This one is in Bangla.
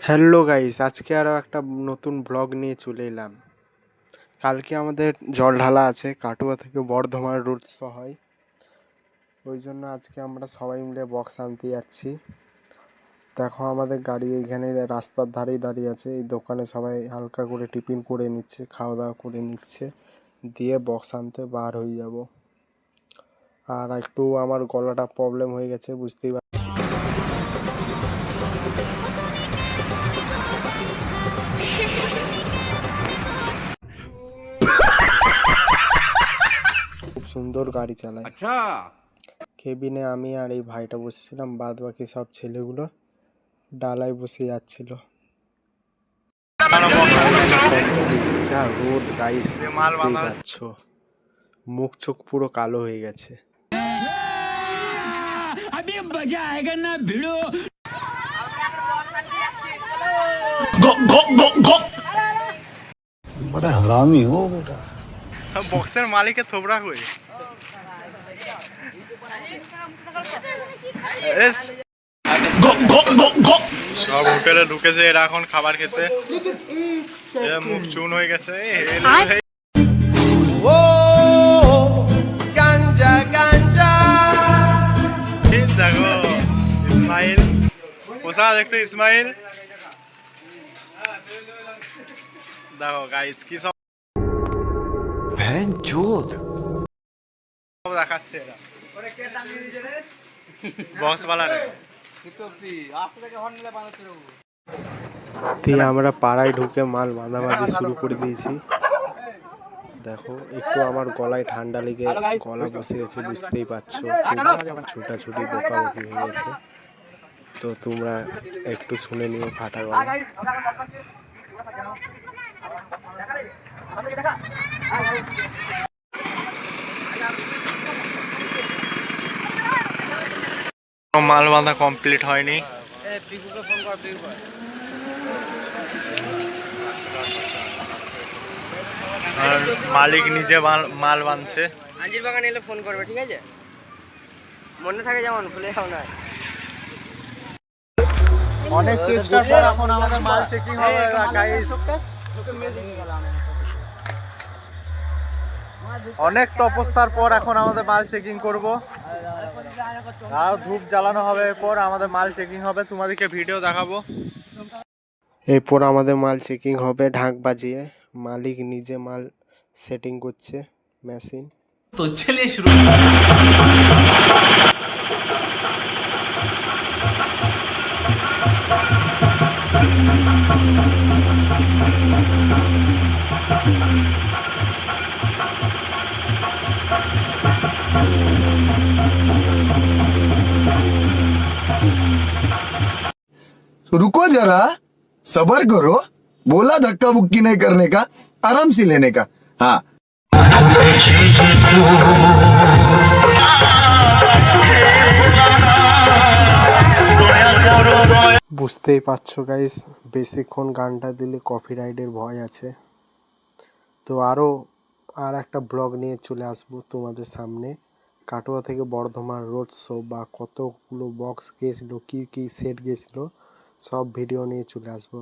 হ্যালো গাইস, আজকে আরও একটা নতুন ব্লগ নিয়ে চলে এলাম। কালকে আমাদের জল ঢালা আছে, কাটুয়া থেকে বর্ধমান রুট হয়। ওই জন্য আজকে আমরা সবাই মিলে বক্স আনতে যাচ্ছি। দেখো আমাদের গাড়ি এইখানে রাস্তার ধারেই দাঁড়িয়ে আছে। এই দোকানে সবাই হালকা করে টিফিন করে নিচ্ছে, খাওয়া দাওয়া করে নিচ্ছে, দিয়ে বক্স আনতে বার হয়ে যাব। আর একটু আমার গলাটা প্রবলেম হয়ে গেছে, বুঝতেই খুব সুন্দর গাড়ি চালায়। আচ্ছা, কেবিনে আমি আর এই ভাইটা বসেছিলাম, বাদ বাকি সব ছেলেগুলো ডালায় বসে যাচ্ছিল। যা রোদ গাইস, দেখতেই পাচ্ছ, মুখ চোখ পুরো কালো হয়ে গেছে। बड़ा हरामी हो बेटा। বক্সের মালিকের থোবড়া কই? সব হোটেলে ঢুকেছে এরা এখন খাবার খেতে। মুখ চুন হয়ে গেছে। দেখো ইসমাইল, প্রসাদ একটু ইসমাইল। দেখো গাইস কি সব দেখাচ্ছে এরা বক্স বালারে। আমরা পাড়ায় ঢুকে মাল বাঁধাবাঁধি শুরু করে দিয়েছি। দেখো একটু আমার গলায় ঠান্ডা লেগে গলা বসে গেছে, বুঝতেই পারছো, ছুটাছুটি বকাবকি হয়ে গেছে। তো তোমরা একটু শুনে নিও ফাটা গলা। মাল বাঁধা কমপ্লিট হয়নি। আর মালিক নিজে মাল বাঁধছে। আঞ্জির বাগান এলে ফোন করবে, ঠিক আছে? মনে থাকে যেমন ভুলে যাও না। অনেক চেষ্টার পর এখন আমাদের মাল চেকিং হবে গাইস। অনেক তপস্যার পর এখন আমাদের মাল চেকিং করব। আর ধূপ জ্বালানো হবে, এরপর আমাদের মাল চেকিং হবে, তোমাদেরকে ভিডিও দেখাবো। এরপর আমাদের মাল চেকিং হবে ঢাক বাজিয়ে। মালিক নিজে মাল সেটিং করছে মেশিন। তো চলে শুরু। रुको जरा, सबर करो। बोला धक्का बुक्की नहीं करने का, आराम से लेने का। हाँ, বুঝতেই পারছো গাইস, বেশিক্ষণ গানটা দিলে কপিরাইটের ভয় আছে। তো আর একটা ব্লগ নিয়ে চলে আসবো তোমাদের সামনে। কাটোয়া থেকে বর্ধমান রোড শো বা কতগুলো বক্স গেছিলো, কী কী সেট গেছিলো, সব ভিডিও নিয়ে চলে আসবো।